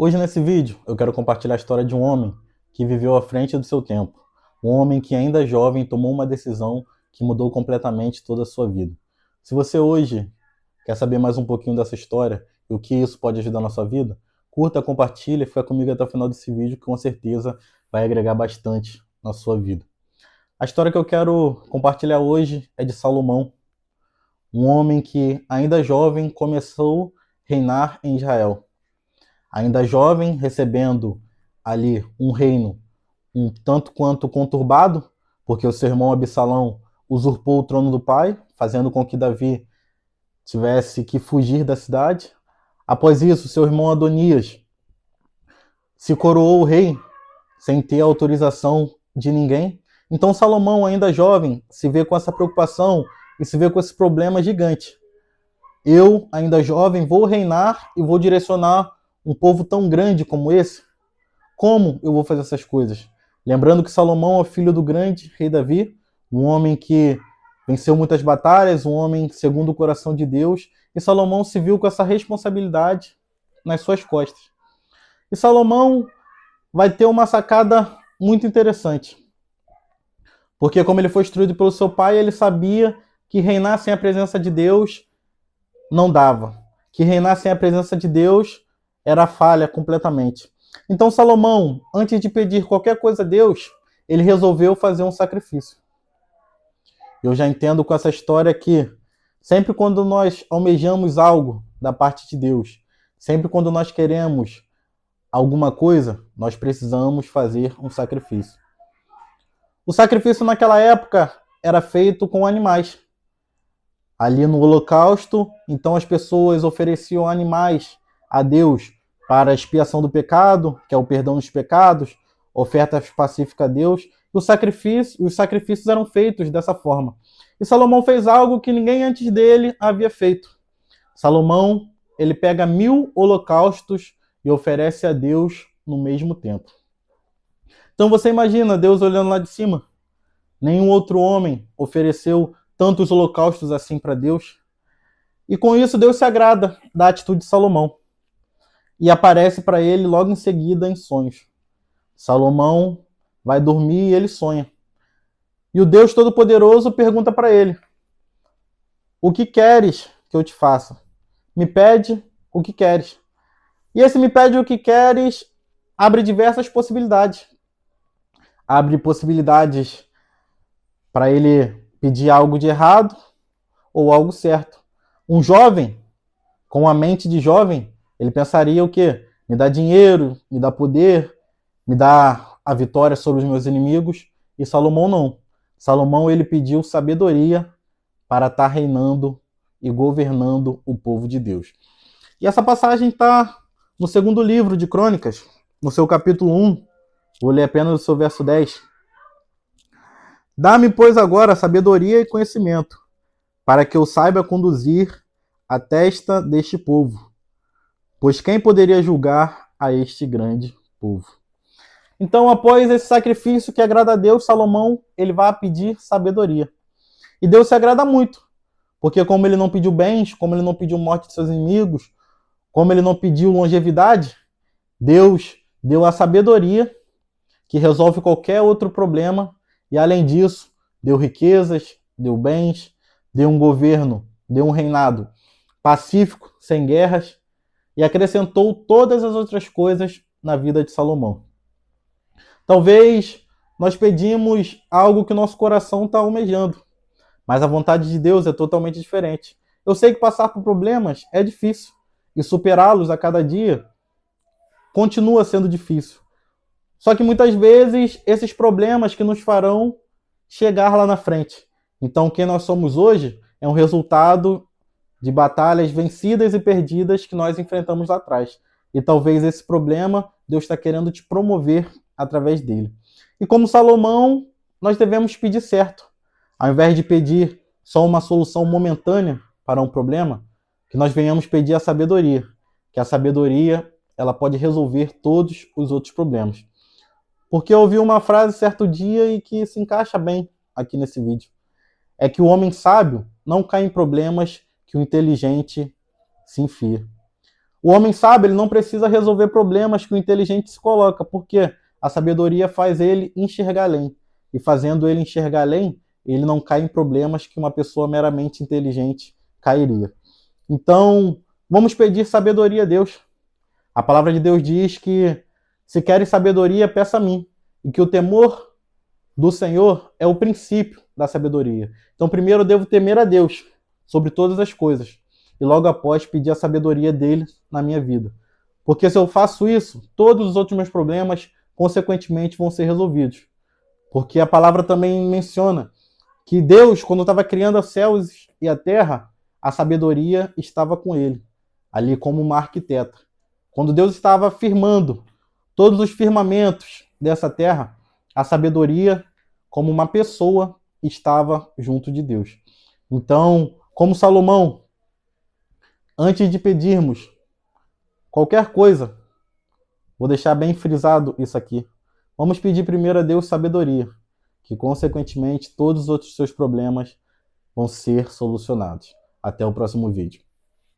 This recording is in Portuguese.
Hoje nesse vídeo eu quero compartilhar a história de um homem que viveu à frente do seu tempo. Um homem que ainda jovem tomou uma decisão que mudou completamente toda a sua vida. Se você hoje quer saber mais um pouquinho dessa história e o que isso pode ajudar na sua vida, curta, compartilha e fica comigo até o final desse vídeo que com certeza vai agregar bastante na sua vida. A história que eu quero compartilhar hoje é de Salomão, um homem que ainda jovem começou a reinar em Israel. Ainda jovem, recebendo ali um reino um tanto quanto conturbado, porque o seu irmão Absalão usurpou o trono do pai, fazendo com que Davi tivesse que fugir da cidade. Após isso, seu irmão Adonias se coroou rei sem ter autorização de ninguém. Então Salomão, ainda jovem, se vê com essa preocupação e se vê com esse problema gigante. Eu, ainda jovem, vou reinar e vou direcionar um povo tão grande como esse? Como eu vou fazer essas coisas? Lembrando que Salomão é filho do grande rei Davi, um homem que venceu muitas batalhas, um homem segundo o coração de Deus, e Salomão se viu com essa responsabilidade nas suas costas. E Salomão vai ter uma sacada muito interessante, porque como ele foi instruído pelo seu pai, ele sabia que reinar sem a presença de Deus não dava, que reinar sem a presença de Deus era falha completamente. Então Salomão, antes de pedir qualquer coisa a Deus, ele resolveu fazer um sacrifício. Eu já entendo com essa história que sempre quando nós almejamos algo da parte de Deus, sempre quando nós queremos alguma coisa, nós precisamos fazer um sacrifício. O sacrifício naquela época era feito com animais. Ali no holocausto, então as pessoas ofereciam animais a Deus para a expiação do pecado, que é o perdão dos pecados, ofertas pacíficas a Deus, e os sacrifícios eram feitos dessa forma. E Salomão fez algo que ninguém antes dele havia feito. Salomão, ele pega 1000 holocaustos e oferece a Deus no mesmo tempo. Então você imagina Deus olhando lá de cima. Nenhum outro homem ofereceu tantos holocaustos assim para Deus. E com isso Deus se agrada da atitude de Salomão. E aparece para ele logo em seguida em sonhos. Salomão vai dormir e ele sonha. E o Deus Todo-Poderoso pergunta para ele: o que queres que eu te faça? Me pede o que queres. E esse me pede o que queres abre diversas possibilidades. Abre possibilidades para ele pedir algo de errado ou algo certo. Um jovem, com a mente de jovem, ele pensaria o quê? Me dá dinheiro, me dá poder, me dá a vitória sobre os meus inimigos. E Salomão não. Salomão ele pediu sabedoria para estar reinando e governando o povo de Deus. E essa passagem está no segundo livro de Crônicas, no seu capítulo 1. Vou ler apenas o seu verso 10. Dá-me, pois, agora sabedoria e conhecimento, para que eu saiba conduzir a testa deste povo. Pois quem poderia julgar a este grande povo? Então, após esse sacrifício que agrada a Deus, Salomão ele vai pedir sabedoria. E Deus se agrada muito, porque como ele não pediu bens, como ele não pediu morte de seus inimigos, como ele não pediu longevidade, Deus deu a sabedoria que resolve qualquer outro problema e, além disso, deu riquezas, deu bens, deu um governo, deu um reinado pacífico, sem guerras, e acrescentou todas as outras coisas na vida de Salomão. Talvez nós pedimos algo que o nosso coração está almejando, mas a vontade de Deus é totalmente diferente. Eu sei que passar por problemas é difícil, e superá-los a cada dia continua sendo difícil. Só que muitas vezes esses problemas que nos farão chegar lá na frente. Então quem nós somos hoje é um resultado de batalhas vencidas e perdidas que nós enfrentamos lá atrás. E talvez esse problema Deus está querendo te promover através dele. E como Salomão, nós devemos pedir certo. Ao invés de pedir só uma solução momentânea para um problema, que nós venhamos pedir a sabedoria. Que a sabedoria ela pode resolver todos os outros problemas. Porque eu ouvi uma frase certo dia e que se encaixa bem aqui nesse vídeo. É que o homem sábio não cai em problemas que o inteligente se enfia. O O homem sábio, ele não precisa resolver problemas que o inteligente se coloca, porque a sabedoria faz ele enxergar além. E fazendo ele enxergar além, ele não cai em problemas que uma pessoa meramente inteligente cairia. Então, vamos pedir sabedoria a Deus. A palavra de Deus diz que se queres sabedoria, peça a mim. E que o temor do Senhor é o princípio da sabedoria. Então, primeiro eu devo temer a Deus sobre todas as coisas. E logo após pedir a sabedoria dele na minha vida. Porque se eu faço isso, todos os outros meus problemas, consequentemente, vão ser resolvidos. Porque a palavra também menciona que Deus, quando estava criando os céus e a terra, a sabedoria estava com ele, ali como uma arquiteta. Quando Deus estava firmando todos os firmamentos dessa terra, a sabedoria, como uma pessoa, estava junto de Deus. Então, como Salomão, antes de pedirmos qualquer coisa, vou deixar bem frisado isso aqui. Vamos pedir primeiro a Deus sabedoria, que consequentemente todos os outros seus problemas vão ser solucionados. Até o próximo vídeo.